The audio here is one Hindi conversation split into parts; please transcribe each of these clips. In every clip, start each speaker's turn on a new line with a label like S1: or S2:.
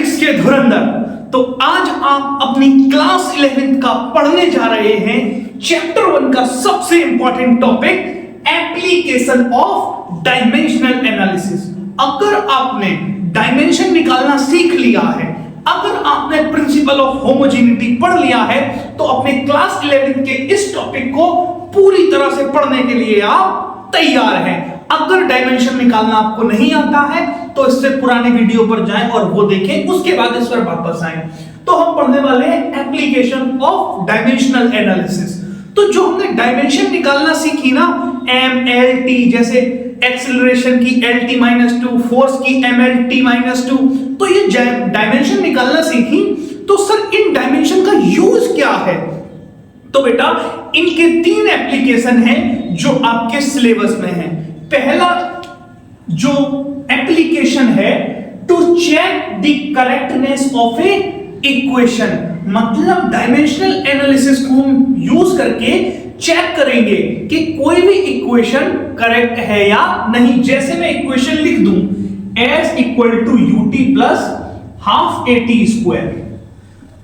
S1: फिजिक्स के धुरंधर। तो आज आप अपनी क्लास 11th का पढ़ने जा रहे हैं चैप्टर 1 का सबसे important topic application of dimensional analysis. अगर आपने डायमेंशन निकालना सीख लिया है, अगर आपने प्रिंसिपल ऑफ होमोजेनिटी पढ़ लिया है, तो अपने क्लास 11th के इस टॉपिक को पूरी तरह से पढ़ने के लिए आप तैयार हैं। अगर डायमेंशन निकालना आपको नहीं आता है तो इससे पुराने वीडियो पर जाएं और वो देखें, उसके बाद इस पर वापस आएं। तो हम पढ़ने वाले हैं एप्लीकेशन ऑफ डायमेंशनल एनालिसिस। तो जो हमने डायमेंशन निकालना सीखी ना, एम एल टी, जैसे एक्सीलरेशन की LT-2, फोर्स की MLT-2, तो ये डायमेंशन निकालना सीखी। तो सर इन डायमेंशन का यूज क्या है? तो बेटा इनके 3 एप्लीकेशन हैं जो आपके सिलेबस में हैं। पहला जो एप्लीकेशन है, to check the correctness of a equation, मतलब डायमेंशनल एनालिसिस को हम यूज करके चेक करेंगे कि कोई भी इक्वेशन करेक्ट है या नहीं। जैसे मैं इक्वेशन लिख दूं S = ut plus half AT²,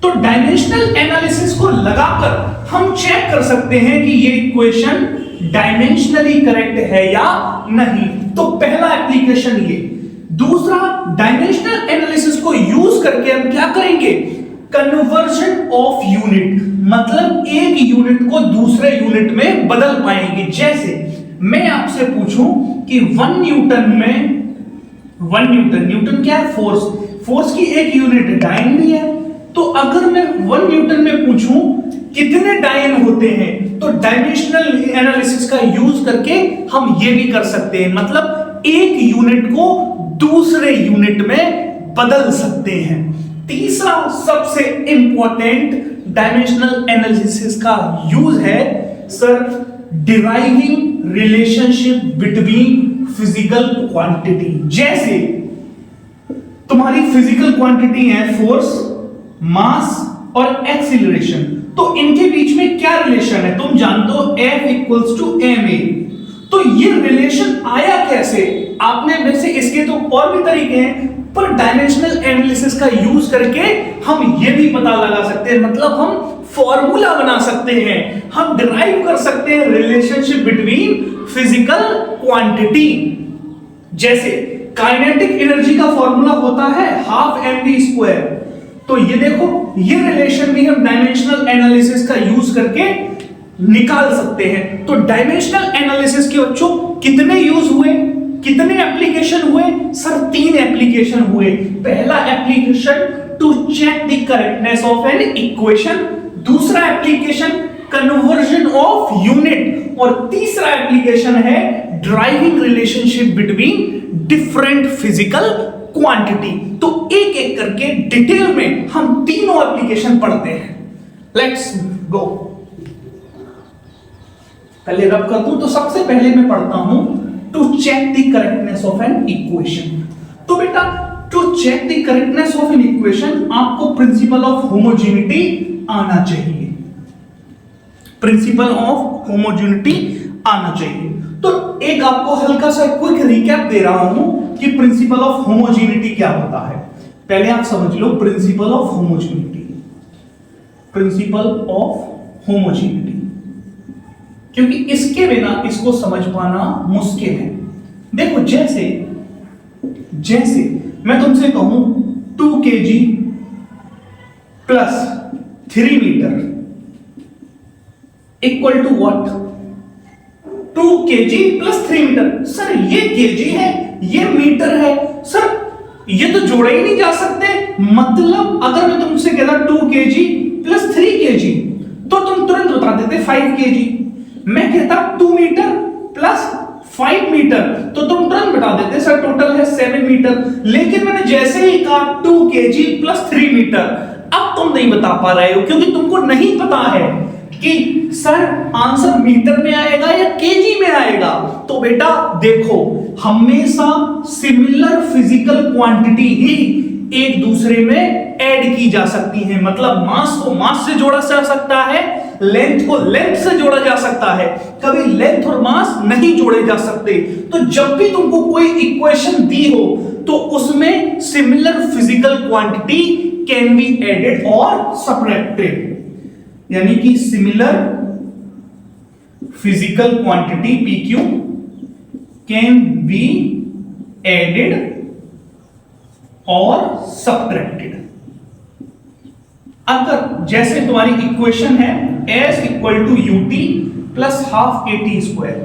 S1: तो डायमेंशनल एनालिसिस को लगाकर हम चेक कर सकते हैं कि ये इक्वेशन डायमेंशनली करेक्ट है या नहीं। तो पहला एप्लीकेशन ये। दूसरा, डायमेंशनल एनालिसिस को यूज करके हम क्या करेंगे? कन्वर्जन ऑफ यूनिट, मतलब एक यूनिट को दूसरे यूनिट में बदल पाएंगे। जैसे मैं आपसे पूछूं कि 1 न्यूटन क्या है? फोर्स की एक यूनिट डायन भी है। तो अगर मैं 1 न्यूटन में पूछूं कितने डायन होते हैं, तो डायमेंशनल एनालिसिस का यूज करके हम ये भी कर सकते हैं, मतलब एक यूनिट को दूसरे यूनिट में बदल सकते हैं। तीसरा सबसे इंपॉर्टेंट डायमेंशनल एनालिसिस का यूज है sir, deriving relationship between physical quantity. जैसे तुम्हारी फिजिकल क्वांटिटी है फोर्स, मास और एक्सीलरेशन, तो इनके बीच में क्या रिलेशन है? तुम जानते हो F = ma। तो ये रिलेशन आया कैसे? आपने वैसे इसके तो और भी तरीके हैं, पर डायमेंशनल एनालिसिस का यूज करके हम ये भी पता लगा सकते हैं, मतलब हम फॉर्मूला बना सकते हैं, हम डिराइव कर सकते हैं रिलेशनशिप बिटवीन फिजिकल क्वांटिटी। जैसे काइनेटिक एनर्जी का फॉर्मूला होता है हाफ mv², तो ये देखो, ये रिलेशन भी हम डायमेंशनल एनालिसिस का यूज करके निकाल सकते हैं। तो डायमेंशनल एनालिसिस के बच्चों कितने यूज हुए, कितने एप्लीकेशन हुए? सर 3 एप्लीकेशन हुए। पहला application to check the correctness of an equation, दूसरा एप्लीकेशन कन्वर्जन ऑफ यूनिट, और तीसरा एप्लीकेशन है driving relationship between different physical quantity. तो एक एक करके डिटेल में हम तीनों एप्लीकेशन पढ़ते हैं। Let's go. पहले रब कर दूं, तो सबसे पहले मैं पढ़ता हूं to check the correctness of an equation. तो बेटा to check the correctness of an equation आपको प्रिंसिपल ऑफ होमोजेनिटी आना चाहिए, प्रिंसिपल ऑफ होमोजेनिटी आना चाहिए। तो एक आपको हल्का सा क्विक रिकैप दे रहा हूं कि प्रिंसिपल ऑफ होमोजेनिटी क्या होता है। पहले आप समझ लो principle of homogeneity, principle of homogeneity, क्योंकि इसके बिना इसको समझ पाना मुश्किल है। देखो जैसे मैं तुमसे कहूं 2 kg plus 3 metre equal to what? 2 kg plus 3 metre. Sir ये kg है, ये मीटर है, सर ये तो जोड़े ही नहीं जा सकते। मतलब अगर मैं तुमसे कहता 2 kg प्लस 3 kg, तो तुम तुरंत बता देते 5 kg। मैं कहता 2 मीटर प्लस 5 मीटर, तो तुम तुरंत बता देते सर टोटल है 7 मीटर। लेकिन मैंने जैसे ही कहा 2 kg प्लस 3 मीटर, अब तुम नहीं बता पा रहे हो, क्योंकि तुमको नहीं पता है कि सर आंसर मीटर में आएगा या केजी में आएगा। तो बेटा देखो, हमेशा सिमिलर फिजिकल क्वांटिटी ही एक दूसरे में ऐड की जा सकती है, मतलब मास को मास से जोड़ा जा सकता है, लेंथ को लेंथ से जोड़ा जा सकता है, कभी लेंथ और मास नहीं जोड़े जा सकते। तो जब भी तुमको कोई इक्वेशन दी हो तो उसमें similar physical quantity can be added और सब्ट्रैक्टेड, यानी कि similar physical quantity PQ can be added और सब्ट्रैक्टेड। अगर जैसे तुम्हारी इक्वेशन है S equal to UT plus half AT square,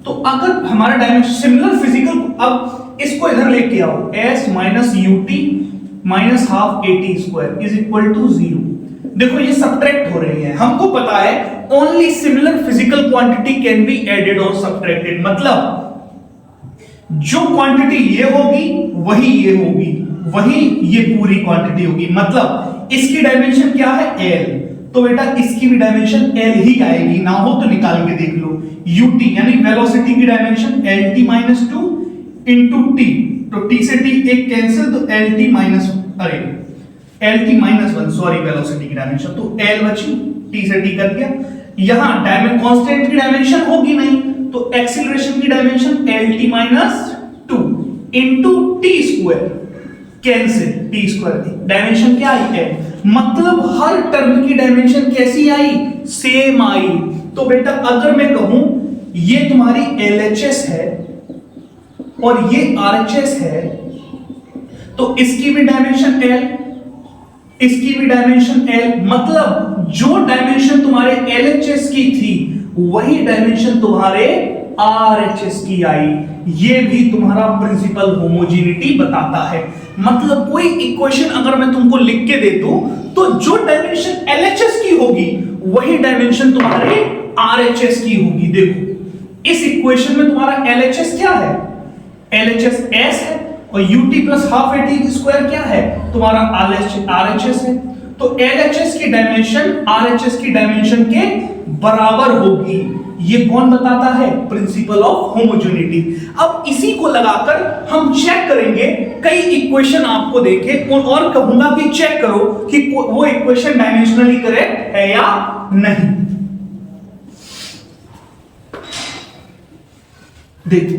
S1: तो अगर हमारा डायमेंशन सिमिलर फिजिकल, अब इसको इधर लेके आओ, S minus UT minus half AT square is equal to 0। देखो ये सब्ट्रैक्ट हो रही है, हमको पता है only similar physical quantity can be added और सब्ट्रैक्टेड, मतलब जो क्वांटिटी ये होगी वही ये होगी, वही ये पूरी क्वांटिटी होगी, मतलब इसकी डायमेंशन क्या है L, तो बेटा इसकी भी डायमेंशन L ही आएगी, ना हो तो निकाल के देख लो। ut यानी वेलोसिटी की dimension LT minus 2 into T, तो T से T एक कैंसिल, तो LT minus LT minus 1, sorry velocity की डायमेंशन, तो L बची, T से T कर दिया। यहां डायमेंशन कांस्टेंट की डायमेंशन होगी नहीं, तो एक्सीलरेशन की dimension LT minus 2 into T square, cancel, T square की डायमेंशन क्या आई है, मतलब हर टर्म की डायमेंशन कैसी आई, सेम आई। तो बेटा अगर मैं कहूं ये तुम्हारी LHS है और ये RHS है, तो इसकी भी डायमेंशन L, इसकी भी डायमेंशन L, मतलब जो डायमेंशन तुम्हारे LHS की थी वही डायमेंशन तुम्हारे RHS की आई। ये भी तुम्हारा प्रिंसिपल होमोजेनिटी बताता है। मतलब कोई इक्वेशन अगर मैं तुमको लिख के दे दूं, तो जो डायमेंशन LHS की होगी वही डायमेंशन तुम्हारे RHS की होगी। देखो इस इक्वेशन में तुम्हारा LHS क्या है, LHS S है, और ut plus half AT square क्या है, तुम्हारा RHS है। तो LHS की डायमेंशन RHS की डायमेंशन के बराबर होगी। ये कौन बताता है, प्रिंसिपल ऑफ होमोजेनिटी। अब इसी को लगाकर हम चेक करेंगे, कई इक्वेशन आपको देखे और कहूंगा कि चेक करो कि वो इक्वेशन डायमेंशनली करेक्ट है या नहीं। देखो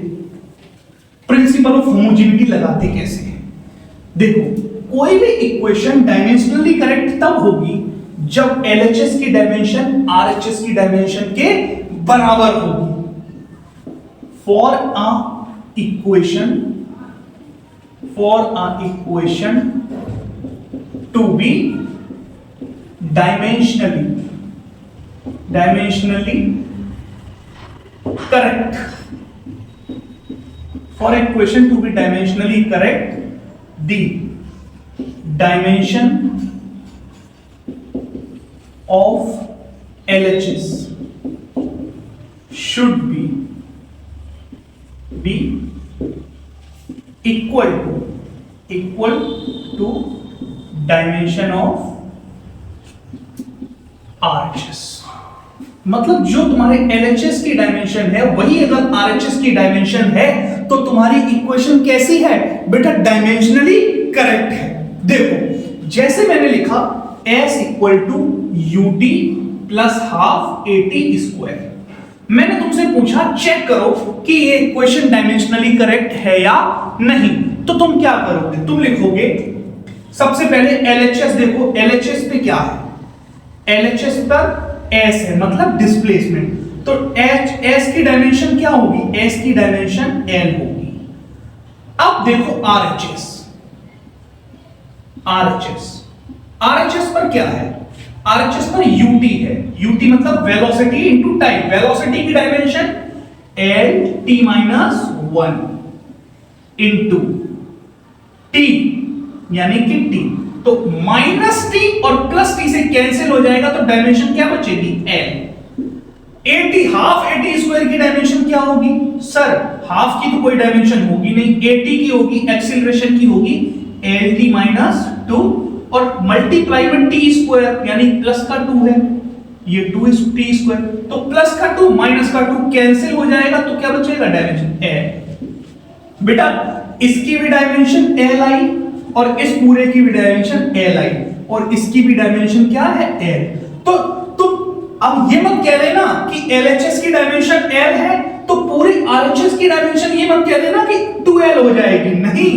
S1: प्रिंसिपल ऑफ होमोजेनिटी लगाते कैसे हैं। देखो कोई भी इक्वेशन डायमेंशनली करेक्ट तब होगी जब LHS की डायमेंशन RHS की डायमेंशन के बराबर होगी। For a equation to be dimensionally correct, for equation to be dimensionally correct, the dimension of LHS should be equal to dimension of RHS। मतलब जो तुम्हारे LHS की डायमेंशन है वही अगर RHS की डायमेंशन है तो तुम्हारी इक्वेशन कैसी है बेटा, डायमेंशनली करेक्ट है। देखो जैसे मैंने लिखा S equal to UT plus half AT square, मैंने तुमसे पूछा चेक करो कि ये इक्वेशन डायमेंशनली करेक्ट है या नहीं, तो तुम क्या करोगे, तुम लिखोगे सबसे पहले LHS। देखो LHS पे क्या है, LHS पर S है, मतलब डिस्प्लेसमेंट, तो S की डायमेंशन क्या होगी, S की डायमेंशन L होगी। अब देखो RHS पर क्या है, RHS पर UT है, UT मतलब वेलोसिटी इनटू टाइम, वेलोसिटी की dimension LT minus 1 into T यानी कि T, तो माइनस T और प्लस T से कैंसिल हो जाएगा, तो डायमेंशन क्या बचेगी L। AT half AT square की डायमेंशन क्या होगी, सर हाफ की तो कोई डायमेंशन होगी नहीं, AT की होगी, एक्सीलरेशन की होगी LT माइनस 2 और मल्टीप्लाई में T स्क्वायर यानी प्लस का 2 है, ये 2T स्क्वायर, तो प्लस का 2 माइनस का 2 कैंसिल हो जाएगा, तो क्या बचेगा डायमेंशन L। बेटा इसकी भी डायमेंशन L आई और इस पूरे की भी डायमेंशन L आई और इसकी भी डायमेंशन क्या है L। तो तुम अब ये मत कह देना कि LHS की डायमेंशन L है तो पूरी RHS की डायमेंशन ये मत कह देना कि 2L हो जाएगी, नहीं,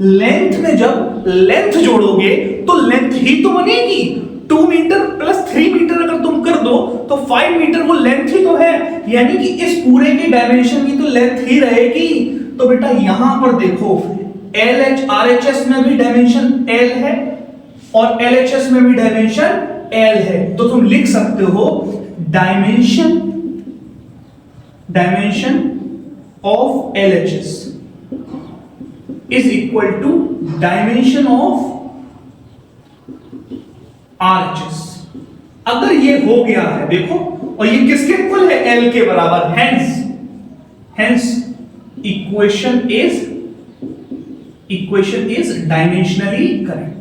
S1: लेंथ में जब लेंथ जोड़ोगे तो लेंथ ही तो बनेगी। 2 मीटर प्लस 3 मीटर अगर तुम कर दो तो 5 मीटर वो लेंथ ही तो है, यानी कि इस पूरे की डायमेंशन की तो लेंथ ही रहेगी। तो बेटा यहां पर देखो LH RHS में भी डायमेंशन L है और LHS में भी डायमेंशन L है, तो तुम लिख सकते हो dimension of LHS is equal to dimension of RHS। अगर ये हो गया है देखो, और ये किसके इक्वल है, L के बराबर, hence equation is dimensionally correct.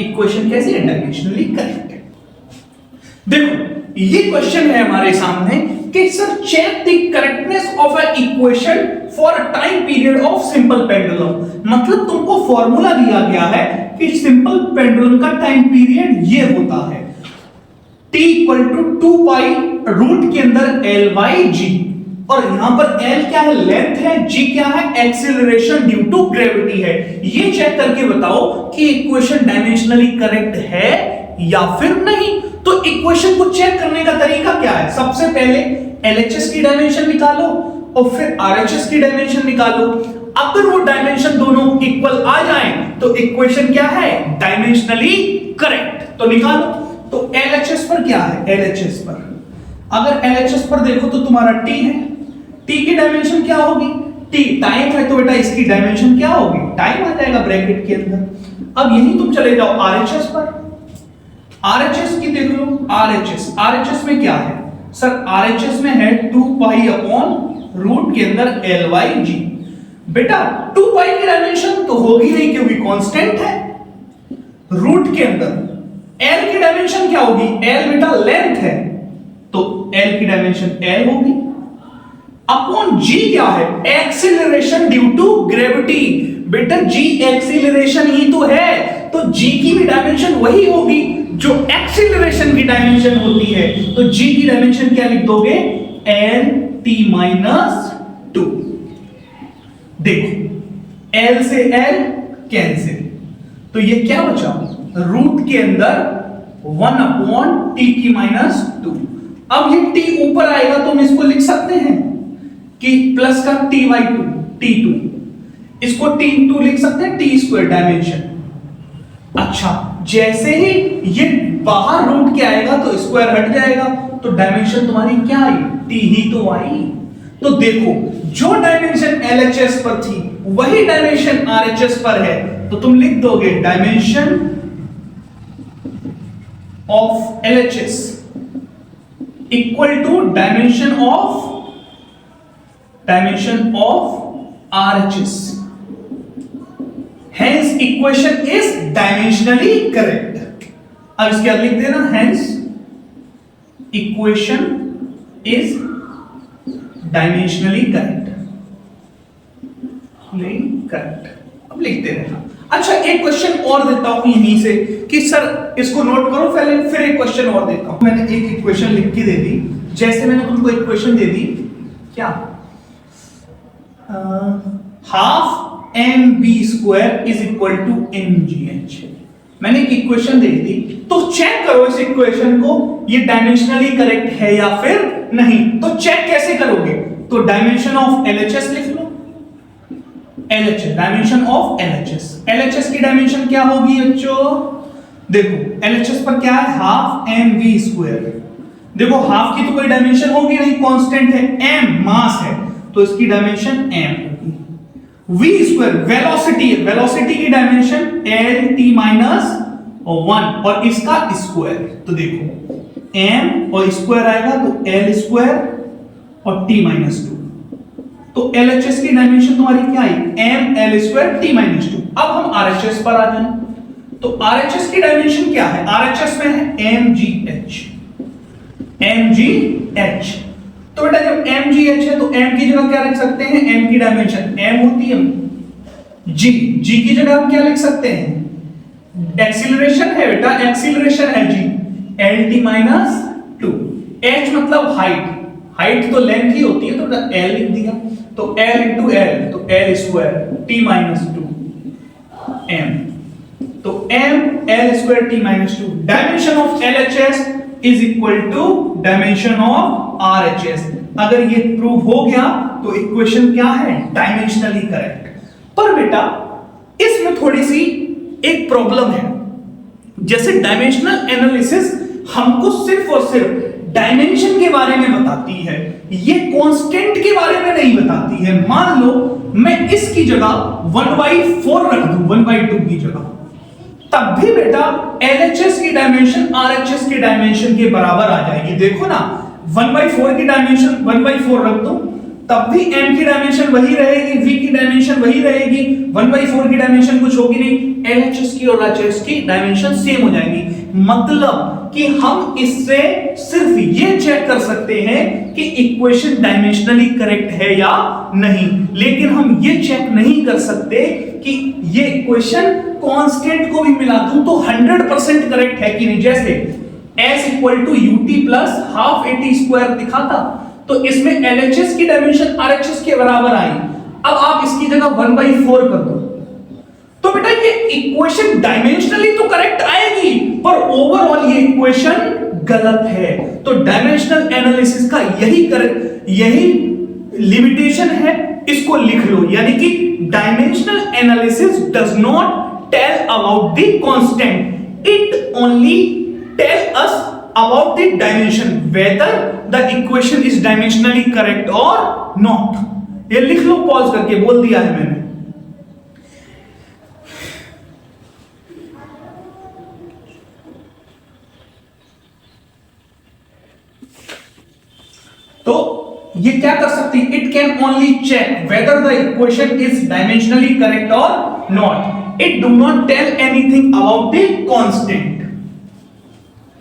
S1: Equation कैसी है, डायमेंशनली करेक्ट है। देखो ये क्वेश्चन है हमारे सामने कि sir check the correctness of a equation for a time period of simple pendulum. मतलब तुमको फॉर्मूला दिया गया है कि सिंपल पेंडुलम का टाइम पीरियड ये होता है t equal to 2 pi root के अंदर L बाई G, और यहां पर L क्या है, लेंथ है, G क्या है, एक्सीलरेशन ड्यू टू ग्रेविटी है। ये चेक करके बताओ कि इक्वेशन डायमेंशनली करेक्ट है या फिर नहीं। तो इक्वेशन को चेक करने का तरीका क्या है, सबसे पहले LHS की डायमेंशन निकालो और फिर RHS की डायमेंशन निकालो। अगर वो डायमेंशन दोनों इक्वल आ जाएं तो इक्वेशन क्या है, डायमेंशनली करेक्ट। तो निकालो। तो LHS पर क्या है, LHS पर अगर LHS पर देखो तो तुम्हारा T है, T की डायमेंशन क्या होगी, T टाइम है, तो बेटा इसकी डायमेंशन क्या होगी, टाइम आ जाएगा ब्रैकेट के अंदर। अब यही तुम चले जाओ RHS पर, RHS की देख लो, RHS में क्या है सर, RHS में है 2 पाई अपॉन रूट के अंदर L बाई G। बेटा 2 पाई की डायमेंशन तो होगी नहीं क्योंकि कांस्टेंट है, रूट के अंदर L की डायमेंशन क्या होगी, L बेटा लेंथ है तो L की डायमेंशन L होगी, अपॉन G क्या है, एक्सीलरेशन ड्यू टू ग्रेविटी। बेटा G एक्सीलरेशन ही तो है, तो G की भी डायमेंशन वही होगी जो एक्सीलरेशन की डायमेंशन होती है। तो G की डायमेंशन क्या लिख दोगे, L-T-2। देखो L से L कैंसिल, तो ये क्या बचा, रूट के अंदर 1 अपॉन T की -2। अब ये T ऊपर आएगा तो हम इसको लिख सकते हैं कि प्लस का T/2 T2, इसको T2 लिख सकते हैं, T स्क्वायर डायमेंशन। अच्छा जैसे ही ये बाहर रूट के आएगा तो स्क्वायर हट जाएगा, तो डायमेंशन तुम्हारी क्या आई, T ही तो आई। तो देखो जो डायमेंशन LHS पर थी वही डायमेंशन RHS पर है, तो तुम लिख दोगे dimension of LHS equal to dimension of RHS। Hence equation is dimensionally correct। अब इसके बाद लिख देना hence equation is dimensionally correct। अब लिखते रहना। अच्छा एक क्वेश्चन और देता हूं यहीं से कि सर इसको नोट करो पहले, फिर एक क्वेश्चन और देता हूं। मैंने एक इक्वेशन लिख के दे दी, जैसे मैंने तुमको इक्वेशन दे दी क्या, half mb² is equal to mgh। मैंने एक इक्वेशन दे दी, तो चेक करो इस इक्वेशन को, ये डायमेंशनली करेक्ट है या फिर नहीं। तो चेक कैसे करोगे, तो डायमेंशन ऑफ LHS लिख लो, LHS डायमेंशन ऑफ LHS की डायमेंशन क्या होगी बच्चों, देखो LHS पर क्या है, हाफ mv²। देखो हाफ की तो कोई डायमेंशन होगी नहीं, कांस्टेंट है, m मास है तो इसकी डायमेंशन m होगी। v² वेलोसिटी है, वेलोसिटी की डायमेंशन L-T-1 और इसका स्क्वायर। तो देखो m और स्क्वायर आएगा तो L² और T-2। तो LHS की डायमेंशन तुम्हारी क्या आई, m L² T-2। अब हम RHS पर आ जाएं, तो RHS की डायमेंशन क्या है, RHS में है mgh। तो बेटा जब mgh है तो m की जगह क्या लिख सकते हैं, m की डायमेंशन m होती है, g की जगह हम क्या लिख सकते हैं, एक्सीलरेशन है बेटा, एक्सीलरेशन है g, L-T-2। h मतलब हाइट तो लेंथ ही होती है, तो एल लिख दिया, तो एल इंटू एल, तो L square T minus two M, तो M L square T minus two. Dimension of L H S is equal to dimension of R H S. अगर ये प्रूव हो गया तो इक्वेशन क्या है, डायमेंशनली करेक्ट। पर बेटा इसमें थोड़ी सी एक प्रॉब्लम है, जैसे डायमेंशनल एनालिसिस हमको सिर्फ और सिर्फ डायमेंशन के बारे में बताती है, ये कांस्टेंट के बारे में नहीं बताती है। मान लो मैं इसकी जगह 1/4 रख दूं, 1/2 की जगह, तब भी बेटा LHS की डायमेंशन RHS के डायमेंशन के बराबर आ जाएगी। देखो ना, 1/4 की डायमेंशन 1/4 रख दूं, तब भी m की डायमेंशन वही रहेगी, v की डायमेंशन वही रहेगी, 1/4 की डायमेंशन कुछ होगी नहीं, LHS की और RHS की डायमेंशन सेम हो जाएगी। मतलब कि हम इससे सिर्फ ये चेक कर सकते हैं कि इक्वेशन डायमेंशनली करेक्ट है या नहीं, लेकिन हम ये चेक नहीं कर सकते कि ये इक्वेशन कांस्टेंट को भी मिला दूं तो 100% करेक्ट है कि नहीं। जैसे s equal to ut plus half at square दिखा था, तो इसमें LHS की डायमेंशन RHS के बराबर आई। अब आप इसकी जगह 1/4 कर दो, तो बेटा ये इक्वेशन डायमेंशनली तो करेक्ट आएगी, पर ओवरऑल ये इक्वेशन गलत है। तो डायमेंशनल एनालिसिस का यही लिमिटेशन है, इसको लिख लो, यानी कि dimensional analysis does not tell about the constant, it only tell us about the dimension whether the equation is dimensionally correct or not। ये लिख लो, पॉज करके बोल दिया है मैंने। तो ये क्या कर सकती है, it can only check whether the equation is dimensionally correct और not, it do not tell anything about the constant.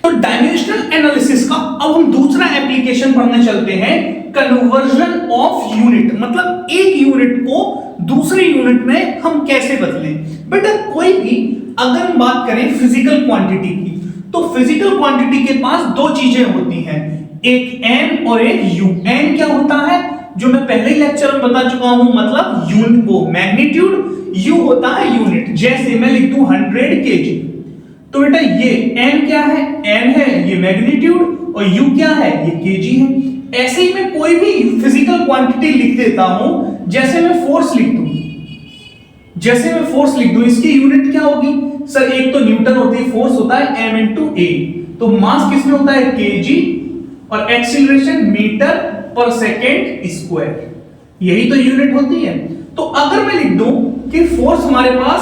S1: तो डायमेंशनल एनालिसिस का अब हम दूसरा एप्लीकेशन पढ़ने चलते हैं, कन्वर्जन ऑफ यूनिट। मतलब एक यूनिट को दूसरे यूनिट में हम कैसे बदलें। बेटा कोई भी अगर हम बात करें फिजिकल क्वांटिटी की, तो फिजिकल क्वांटिटी के पास दो चीजें होती हैं, एक n और एक u। n क्या होता है, जो मैं पहले लेक्चर में बता चुका हूं, मतलब यूनिट वो मैग्नीट्यूड, u होता है यूनिट। जैसे मैं लिख दूं 100 kg, तो बेटा ये n क्या है, n है ये मैग्नीट्यूड, और u क्या है, ये kg है। ऐसे ही मैं कोई भी फिजिकल क्वांटिटी लिख देता हूं, जैसे मैं फोर्स लिख दूं, इसकी यूनिट क्या होगी सर, एक तो न्यूटन होती है, फोर्स होता है m × a, तो मास किसमें होता है kg, और एक्सीलरेशन मीटर पर सेकेंड स्क्वायर, यही तो यूनिट होती है। तो अगर मैं लिख दूं कि फोर्स हमारे पास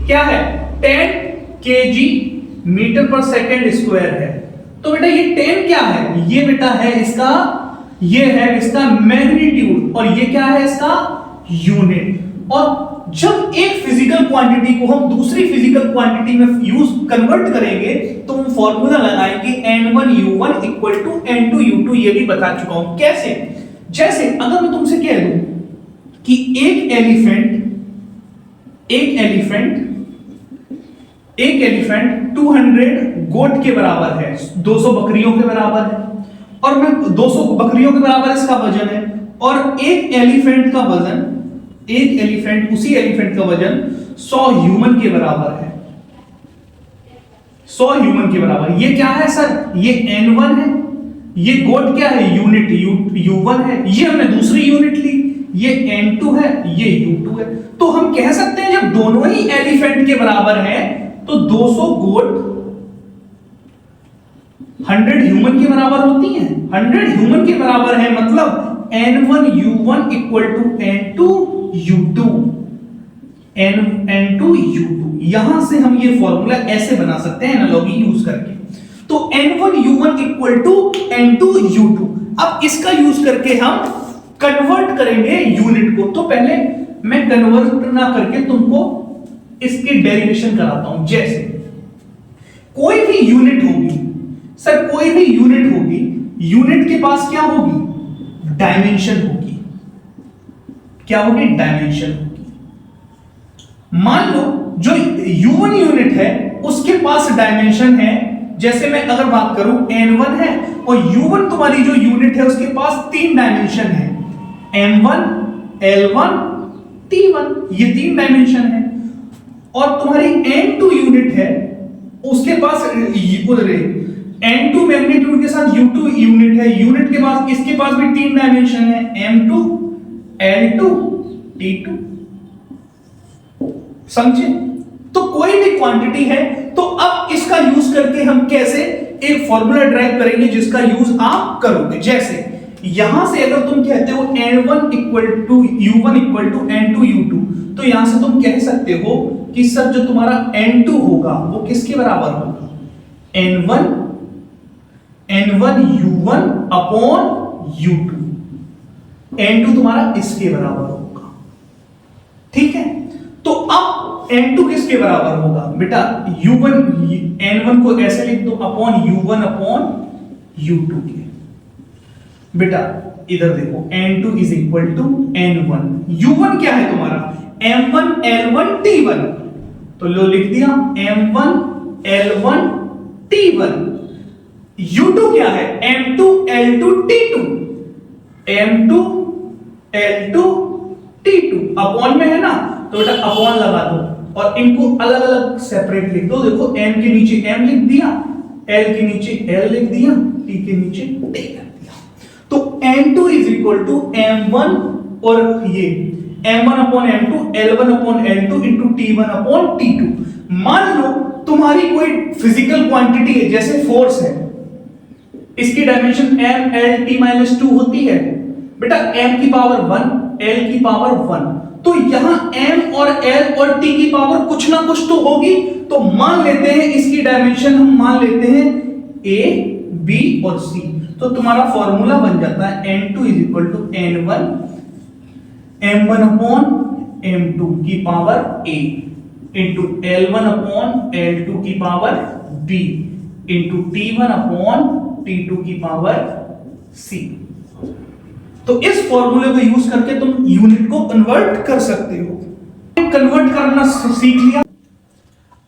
S1: क्या है 10 kg मीटर पर सेकेंड स्क्वायर है, तो बेटा ये 10 क्या है, ये बेटा है इसका, ये है इसका मैग्नीट्यूड, और ये क्या है इसका यूनिट। और जब एक फिजिकल क्वांटिटी को हम दूसरी फिजिकल क्वांटिटी में कन्वर्ट करेंगे, तो हम फॉर्मूला लगाएंगे n1u1 इक्वल टू n2u2। ये भी बता चुका हूं कैसे। जैसे अगर मैं तुमसे कह दूं कि एक एलिफेंट 200 गोट के बराबर है, 200 बकरियों के बराबर है, और मैं 200 बकरियों के बराबर इसका वजन है, और एक एलिफेंट उसी एलिफेंट का वजन 100 ह्यूमन के बराबर है, 100 ह्यूमन के बराबर। ये क्या है सर, ये n1 है, ये गोट क्या है, यूनिट u1 है, ये हमने दूसरी यूनिट ली, ये n2 है, ये u2 है। तो हम कह सकते हैं जब दोनों ही एलिफेंट के बराबर हैं, तो 200 गोट 100 ह्यूमन के बराबर होती हैं, 100 ह्यूमन के बराबर है, मतलब n1u1 equal to n2u2, n2u2। यहां से हम ये फॉर्मूला ऐसे बना सकते हैं एनालॉजी यूज करके। तो n1u1 इक्वल टू n2u2। अब इसका यूज करके हम कन्वर्ट करेंगे यूनिट को। तो पहले मैं कन्वर्ट ना करके तुमको इसकी डेरिवेशन कराता हूं। जैसे कोई भी यूनिट होगी सर, कोई भी यूनिट होगी, यूनिट के पास क्या होगी, डायमेंशन होगी। क्या होगी, डायमेंशन होगी। मान लो जो u1 यूनिट है उसके पास डायमेंशन है जैसे मैं अगर बात करूं n1 है और u1 तुम्हारी जो यूनिट है उसके पास 3 डायमेंशन है, m1 l1 t1, ये 3 डायमेंशन है। और तुम्हारी n2 यूनिट है उसके पास n2 मैग्नीट्यूड के साथ u2 यूनिट है, यूनिट के पास इसके पास भी 3 डायमेंशन है, m2 l2 t2। समझे? तो कोई भी क्वांटिटी है तो अब इसका यूज करके हम कैसे एक फॉर्मूला ड्राइव करेंगे जिसका यूज आप करोगे। जैसे यहां से अगर तुम कहते हो n1 equal to u1 equal to n2 u2, तो यहां से तुम कह सकते हो कि सर जो तुम्हारा n2 होगा वो किसके बराबर होगा, n1 u1 upon u2, n2 तुम्हारा इसके बराबर होगा। ठीक है, तो अब n2 किसके बराबर होगा बेटा, u1 n1 को ऐसे लिख दो अपॉन u1 अपॉन u2 के। बेटा इधर देखो n2 is equal to n1, u1 क्या है तुम्हारा m1 l1 t1, तो लो लिख दिया m1 l1 t1। u2 क्या है m2 l2 t2, m2 l2 t2 upon में है ना, तो बेटा अपॉन लगा दो और इनको अलग अलग सेपरेट लिख दो। देखो m के नीचे m लिख दिया, l के नीचे l लिख दिया, t के नीचे t लिख दिया। तो n2 is equal to m1 और ये m1 upon m2 l1 upon l2 into t1 upon t2। मान लो तुम्हारी कोई फिजिकल क्वांटिटी है, जैसे फोर्स है, इसकी dimension m l t minus 2 होती है बेटा, m की पावर 1 l की पावर 1, तो यहां m और l और t की पावर कुछ ना कुछ तो होगी। तो मान लेते हैं इसकी डायमेंशन हम मान लेते हैं a b और c, तो तुम्हारा फॉर्मूला बन जाता है n2 is equal to n1 m1 upon m2 की power a into l1 upon l2 की power b into t1 upon t2 की पावर c। तो इस फॉर्मूले को यूज करके तुम यूनिट को कन्वर्ट कर सकते हो। कन्वर्ट करना सीख लिया।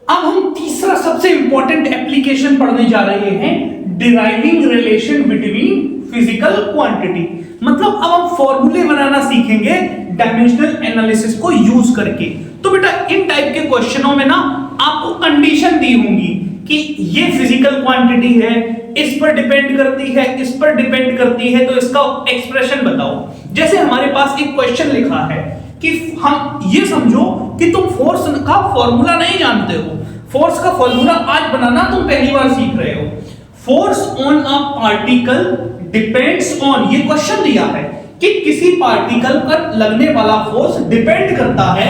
S1: अब हम तीसरा सबसे इंपॉर्टेंट एप्लीकेशन पढ़ने जा रहे हैं, deriving relation between physical quantity. मतलब अब हम फॉर्मूले बनाना सीखेंगे डायमेंशनल एनालिसिस को यूज करके। तो बेटा इन टाइप के क्वेश्चनों में ना आपको कंडीशन दी होंगी कि ये फिजिकल क्वांटिटी है, इस पर डिपेंड करती है, इस पर डिपेंड करती है, तो इसका एक्सप्रेशन बताओ। जैसे हमारे पास एक क्वेश्चन लिखा है कि हम ये समझो कि तुम फोर्स का फॉर्मूला नहीं जानते हो, फोर्स का फॉर्मूला आज बनाना तुम पहली बार सीख रहे हो। Force on a particle depends on, ये क्वेश्चन दिया है कि किसी पार्टिकल पर लगने वाला फोर्स डिपेंड करता है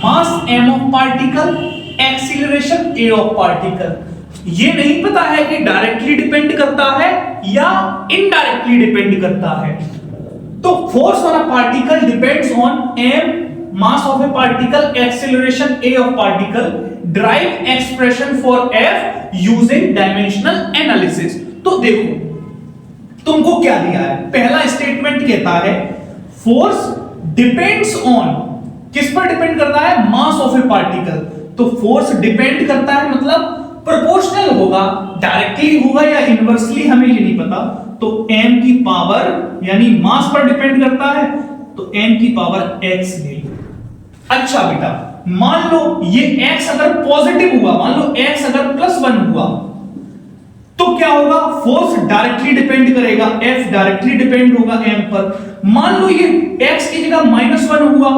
S1: मास m of particle, acceleration a of particle. ये नहीं पता है कि डायरेक्टली डिपेंड करता है या इनडायरेक्टली डिपेंड करता है। तो force on a particle depends on m mass of A particle, acceleration a of particle, drive expression for f using dimensional analysis. तो देखो तुमको क्या दिया है, पहला स्टेटमेंट कहता है फोर्स डिपेंड्स ऑन, किस पर डिपेंड करता है, मास ऑफ ए पार्टिकल। तो फोर्स डिपेंड करता है मतलब प्रोपोर्शनल होगा, डायरेक्टली होगा या इनवर्सली हमें ये नहीं पता। तो m की पावर यानी मास पर डिपेंड करता है, तो m की पावर x ले लो। अच्छा बेटा मान लो ये x अगर पॉजिटिव हुआ, मान लो x अगर +1 हुआ, तो क्या होगा, फोर्स डायरेक्टली डिपेंड करेगा, F डायरेक्टली डिपेंड होगा m पर। मान लो ये x की जगह -1 हुआ,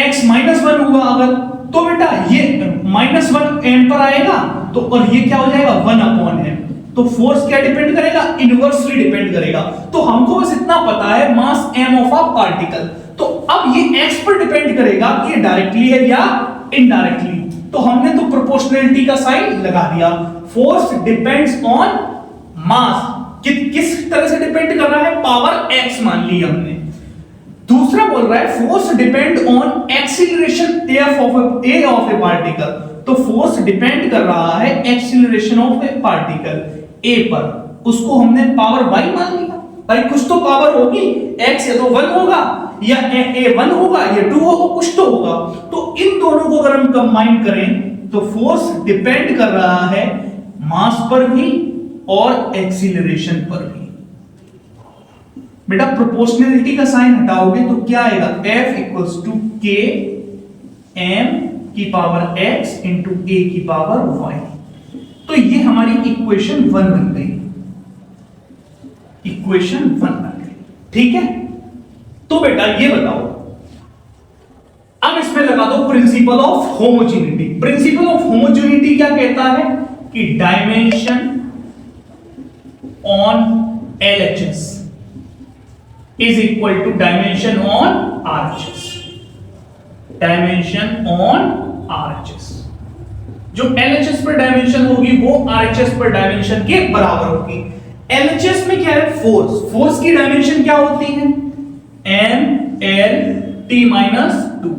S1: x -1 हुआ अगर, तो बेटा ये -1 m पर आएगा, तो और ये क्या हो जाएगा 1 अपॉन m। तो फोर्स क्या डिपेंड करेगा, इनवर्सली डिपेंड करेगा। तो हमको बस इतना पता है मास m ऑफ अ पार्टिकल। तो अब ये x पर डिपेंड करेगा कि ये डायरेक्टली है या इनडायरेक्टली। तो हमने तो प्रोपोर्शनैलिटी का साइन लगा दिया। फोर्स डिपेंड्स ऑन मास, किस तरह से डिपेंड कर रहा है, पावर x मान ली हमने। दूसरा बोल रहा है force depend on acceleration a of A particle. तो फोर्स डिपेंड कर रहा है acceleration of A particle a पर, उसको हमने पावर y मान लिया। भाई कुछ तो पावर होगी, x या तो 1 होगा या a 1 होगा या 2 होगा, कुछ तो होगा। तो इन दोनों को अगर हम कंबाइन करें तो फोर्स डिपेंड कर रहा है मास पर भी और एक्सीलरेशन पर भी। बेटा प्रोपोर्शनलिटी का साइन हटाओगे तो क्या आएगा, F इक्वल्स टू के एम की पावर x इंटू ए की पावर y। तो ये हमारी इक्वेशन 1 बन गई, इक्वेशन 1 बन गई। ठीक है, तो बेटा ये बताओ, अब इसमें लगा दो principle of homogeneity. Principle of homogeneity क्या कहता है कि dimension on LHS is equal to dimension on RHS। Dimension on RHS, जो LHS पर डायमेंशन होगी वो RHS पर डायमेंशन के बराबर होगी। LHS में क्या है, फोर्स। फोर्स की डायमेंशन क्या होती है, MLT-2।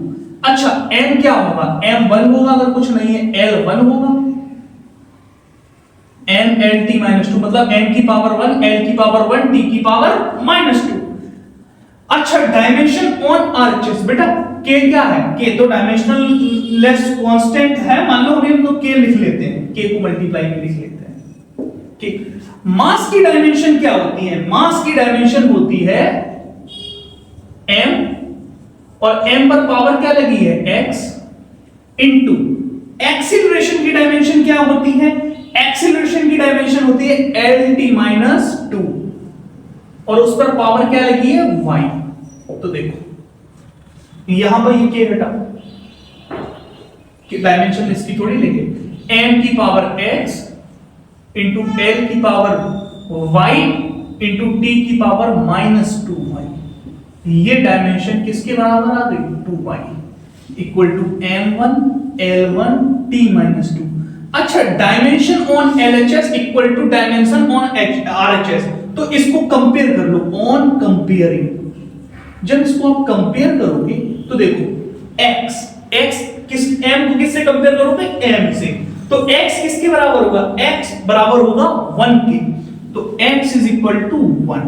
S1: अच्छा M क्या होगा, M1 होगा, अगर कुछ नहीं है L1 होगा। MLT-2 मतलब M की पावर 1, L की पावर 1, T की पावर -2। अच्छा डायमेंशन ऑन RHS, बेटा K क्या है, K तो डायमेंशनल लेस कांस्टेंट है, मान लो हम तो K लिख लेते हैं, K को मल्टीप्लाई में लिख लेते हैं। ठीक, मास की डायमेंशन क्या होती है, मास की डायमेंशन होती है M, और M पर पावर क्या लगी है, x, इंटू एक्सीलरेशन की डायमेंशन क्या होती है, एक्सीलरेशन की डायमेंशन होती है LT-2, और उस पर पावर क्या लगी है, y। तो देखो यहां पर ये क्या बेटा कि डायमेंशन इसकी थोड़ी लेंगे, m की पावर x इंटू l की पावर y इंटू t की पावर -2y। ये डायमेंशन किसके बराबर आ गई, 2y equal to m1 l1 t-2। अच्छा dimension on LHS equal to dimension on RHS, तो इसको कंपेयर कर लो, ऑन कंपेयरिंग। जब इसको आप कंपेयर करोगे तो देखो x किस m को किससे कंपेयर करोगे, m से, तो x किसके बराबर होगा, x बराबर होगा 1 के, तो x is equal to 1।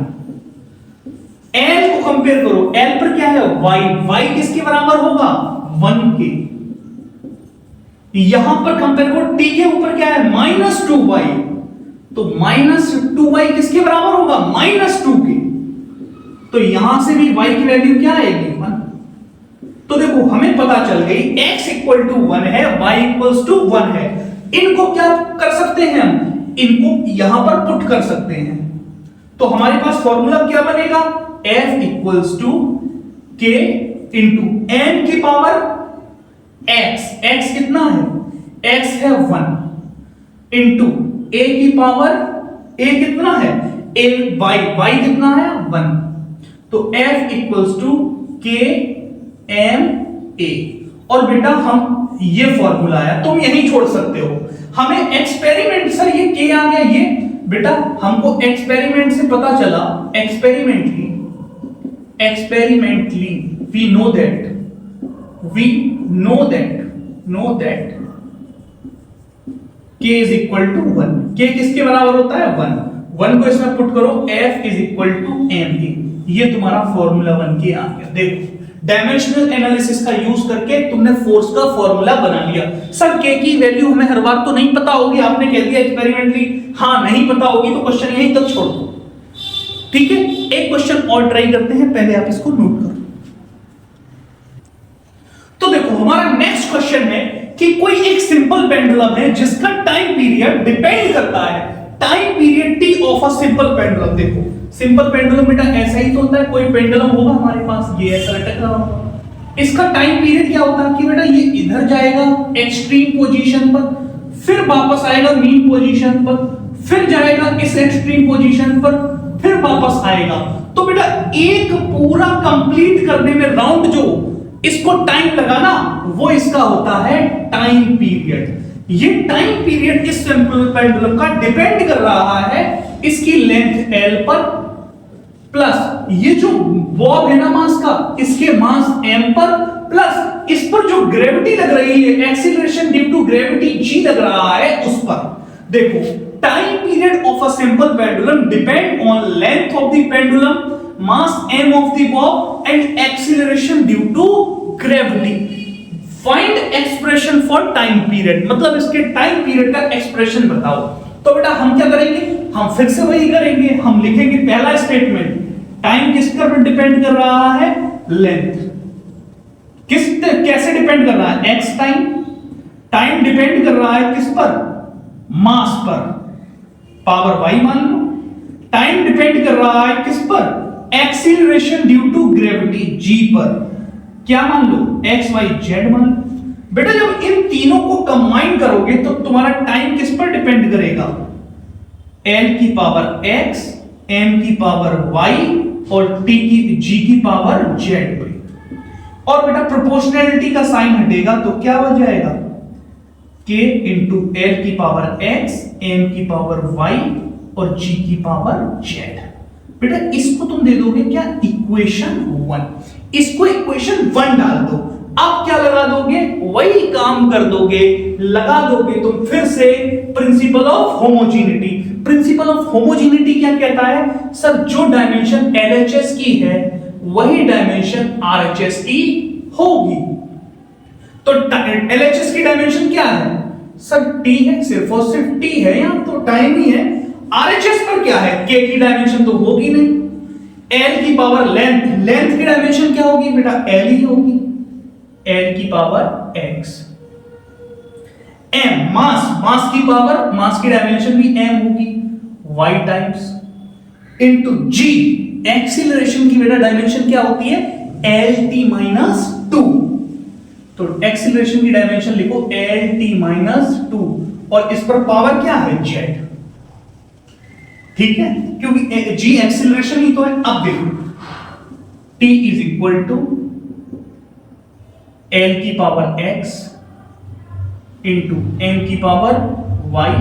S1: L को कंपेयर करो, L पर क्या है, y किसके बराबर होगा, 1 के। यहां पर कंपेयर करो, t के ऊपर क्या है, -2y, तो -2y किसके बराबर होगा, -2 के। तो यहां से भी y की वैल्यू क्या आएगी, 1। तो देखो हमें पता चल गई x इक्वल टू 1 है, y इक्वल्स टू 1 है। इनको क्या कर सकते हैं हम, इनको यहां पर पुट कर सकते हैं, तो हमारे पास फॉर्मूला क्या बनेगा, F equals to K into M की पावर x कितना है, x है 1 इंटू A की पावर A कितना है, y कितना है, 1। तो F equals to K M A। और बेटा हम ये फॉर्मूला आया, तुम यही छोड़ सकते हो। हमें एक्सपेरिमेंट, सर ये K आ गया, ये बेटा हमको एक्सपेरिमेंट से पता चला, experimentally we know that K is equal to 1। K किसके बराबर होता है, 1 को इसमें पुट करो, F is equal to ma। ये तुम्हारा फॉर्मूला 1 के आ गया। देखो डायमेंशनल एनालिसिस का यूज करके तुमने फोर्स का फॉर्मूला बना लिया। सर K की वैल्यू हमें हर बार तो नहीं पता होगी, आपने कह दिया एक्सपेरिमेंटली, हाँ नहीं पता होगी तो क्वेश्चन यहीं तक छोड़ दो। ठीक है, एक क्वेश्चन और ट्राई करते हैं, पहले आप इसको नोट करो। तो देखो हमारा नेक्स्ट क्वेश्चन है कि कोई एक सिंपल पेंडुलम है जिसका टाइम पीरियड डिपेंड करता है, time period t of a simple pendulum. देखो सिंपल पेंडुलम बेटा ऐसा ही तो होता है, कोई पेंडुलम होगा हमारे पास, ये ऐसा लटक रहा होगा, इसका टाइम पीरियड क्या होता है कि बेटा ये इधर जाएगा एक्सट्रीम पोजीशन पर, फिर वापस आएगा मीन पोजीशन पर, फिर जाएगा इस एक्सट्रीम पोजीशन पर, फिर वापस आएगा। तो बेटा एक पूरा कंप्लीट करने में राउंड जो इसको टाइम लगा ना, वो इसका होता है टाइम पीरियड। ये टाइम पीरियड इस सिंपल पेंडुलम का डिपेंड कर रहा है इसकी लेंथ L पर, प्लस ये जो बॉब है ना मास का, इसके मास m पर, प्लस इस पर जो ग्रेविटी लग रही है, acceleration due to gravity g लग रहा है उस पर। देखो time period of a simple pendulum depend on length of the pendulum, mass m of the bob and acceleration due to gravity. Find expression for time period, मतलब इसके टाइम पीरियड का एक्सप्रेशन बताओ। तो बेटा हम क्या करेंगे, हम फिर से वही करेंगे, हम लिखेंगे पहला स्टेटमेंट, टाइम किस पर डिपेंड कर रहा है, लेंथ। कैसे डिपेंड कर रहा है, एक्स टाइम। टाइम डिपेंड कर रहा है किस पर, मास पर, पावर वाई मान लो। टाइम डिपेंड कर रहा है किस पर, acceleration due to gravity G पर, क्या मान लो, एक्स वाई जेड मान लो। बेटा जब इन तीनों को कंबाइन करोगे तो तुम्हारा टाइम किस पर डिपेंड करेगा, एल की पावर एक्स, एम की पावर वाई और टी की जी की पावर जेड पे। और बेटा प्रोपोर्शनैलिटी का साइन हटेगा तो क्या हो जाएगा, के इंटू एल की पावर एक्स, एम की पावर वाई और जी की पावर जेड। बेटा इसको तुम दे दोगे क्या, इक्वेशन 1। इसको इक्वेशन 1 डाल दो। अब क्या लगा दोगे, वही काम कर दोगे, लगा दोगे तुम फिर से principal of homogeneity. Principle of homogeneity क्या कहता है, सर जो डायमेंशन एलएचएस की है वही डायमेंशन आरएचएस की होगी। तो एलएचएस की डायमेंशन क्या है, सर टी है, सिर्फ और सिर्फ टी है, यहां तो टाइम ही है। आरएचएस पर क्या है, के की डायमेंशन तो होगी नहीं। एल की पावर लेंथ, लेंथ की डायमेंशन क्या होगी बेटा, एल ही होगी, एल की पावर एक्स। एम मास, मास की पावर, मास की डायमेंशन भी एम होगी, वाई टाइम्स इनटू जी, एक्सीलरेशन की बेटा डायमेंशन क्या होती है, एल टी माइनस 2। तो एक्सीलरेशन की डायमेंशन लिखो एल टी माइनस 2 और इस पर पावर क्या है, जेड। ठीक है, क्योंकि जी एक्सीलरेशन ही तो है। अब देखो T is equal to L की पावर एक्स इंटू एम की पावर वाई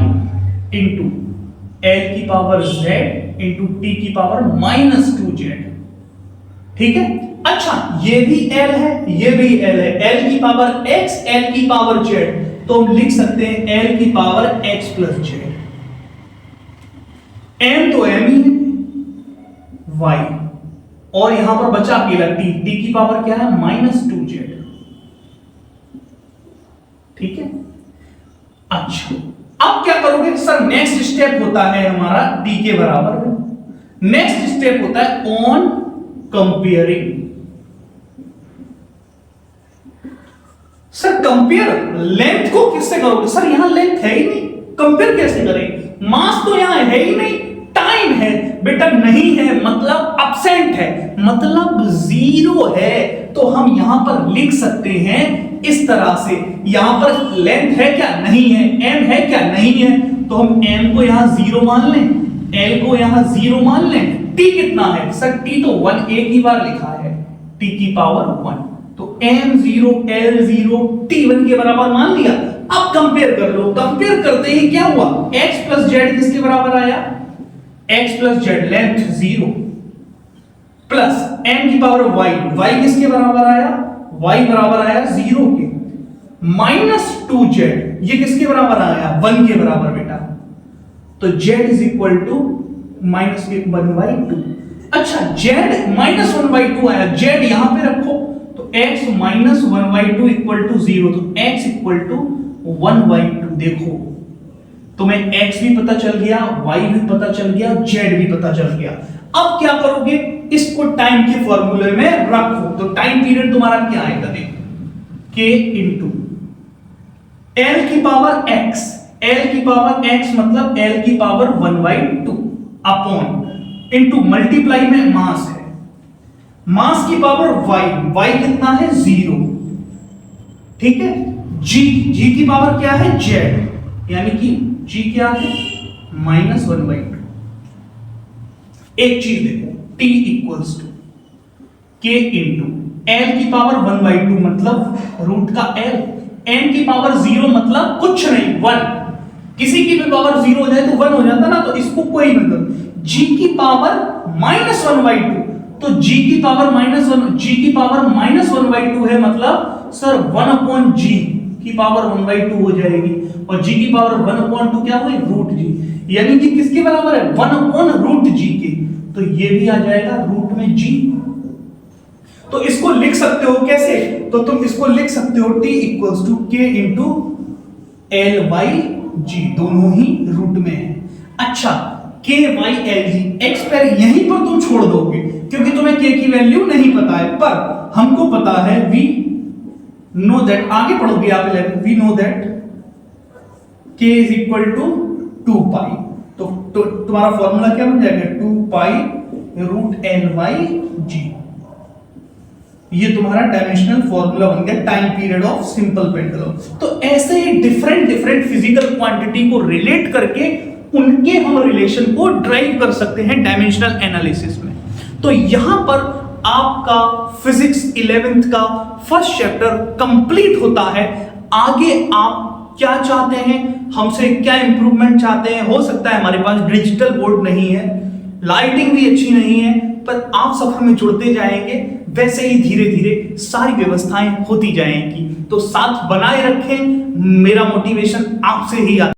S1: इंटू एल की पावर जेड इंटू टी की पावर -2z। ठीक है, अच्छा ये भी एल है, ये भी एल है, एल की पावर एक्स, एल की पावर जेड, तो हम लिख सकते हैं एल की power X plus Z. M तो एम ही है, वाई और यहां पर बचा अकेला टी, टी की पावर क्या है, -2z। ठीक है, अच्छा अब क्या करोगे, सर नेक्स्ट स्टेप होता है हमारा टी के बराबर में। नेक्स्ट स्टेप होता है on comparing. Sir compare length को किससे करोगे, सर यहां लेंथ है ही नहीं, कंपेयर कैसे करें, मास तो यहां है ही नहीं, टाइम है बेटा, नहीं है मतलब अब्सेंट है, मतलब जीरो है। तो हम यहां पर लिख सकते हैं इस तरह से, यहां पर लेंथ है क्या, नहीं है, एम है क्या, नहीं है, तो हम एम को यहां जीरो मान लें, एल को यहां जीरो मान लें। टी कितना है, सर टी तो 1 एक ही बार लिखा है, टी की पावर 1, तो एम 0 एल 0 टी 1 के बराबर मान लिया। अब कंपेयर कर लो, कंपेयर करते ही क्या हुआ, एक्स प्लस जेड किसके बराबर आया, X plus Z length 0 plus M की पावर वाई, वाई किसके बराबर आया, वाई बराबर आया 0 के, -2z ये किसके बराबर आया, 1 के बराबर बेटा, तो z इज इक्वल टू -1/2। अच्छा z -1/2 आया, z यहां पे रखो तो x -1/2 इक्वल टू 0, तो x इक्वल टू 1/2। देखो तुम्हें x भी पता चल गया, y भी पता चल गया, z भी पता चल गया। अब क्या करोगे, इसको टाइम के फॉर्मूले में रखो, तो टाइम पीरियड तुम्हारा क्या आएगा, देखो k इंटू l की पावर x, l की पावर x मतलब l की पावर 1/2 अपॉन इंटू मल्टीप्लाई में मास है, मास की पावर y, y कितना है 0। ठीक है, g, g की पावर क्या है z, यानी कि g क्या है -1/2। एक चीज देखो t equals to k into l की पावर 1/2 मतलब रूट का l, n की पावर 0 मतलब कुछ नहीं 1, किसी की भी पावर 0 हो जाए तो 1 हो जाता ना, तो इसको कोई मतलब g की पावर -1/2, तो g की पावर g की पावर -1/2 है, मतलब सर 1/g की पावर 1/2 हो जाएगी, और g की पावर 1/2 क्या हुई, रूट g, यानी कि किसके बराबर है, 1/√g के, तो ये भी आ जाएगा रूट में g। तो इसको लिख सकते हो कैसे, तो तुम इसको लिख सकते हो t equals to k into l by g, दोनों ही रूट में है। अच्छा, के वाई एल जी, एक्स पर यहीं पर तुम छोड़ दोगे क्योंकि तुम्हें के की वैल्यू नहीं पता है, पर हमको पता है वी नो दैट, आगे पढ़ोगे आप 11, वी नो दैट के इज इक्वल टू 2 पाई, तो तुम्हारा फॉर्मूला क्या बन जाएगा 2 पाई रूट एन वाई जी। ये तुम्हारा डायमेंशनल फॉर्मूला बन गया time period of simple pendulum. तो ऐसे डिफरेंट डिफरेंट फिजिकल क्वांटिटी को रिलेट करके उनके हम रिलेशन को ड्राइव कर सकते हैं डायमेंशनल एनालिसिस में। तो यहां पर आपका फिजिक्स 11th का फर्स्ट चैप्टर कंप्लीट होता है। आगे आप क्या चाहते हैं, हमसे क्या इंप्रूवमेंट चाहते हैं? हो सकता है हमारे पास डिजिटल बोर्ड नहीं है, लाइटिंग भी अच्छी नहीं है, पर आप सफर में जुड़ते जाएंगे, वैसे ही धीरे धीरे सारी व्यवस्थाएं होती जाएंगी। तो साथ बनाए रखें, मेरा मोटिवेशन आपसे ही आता है।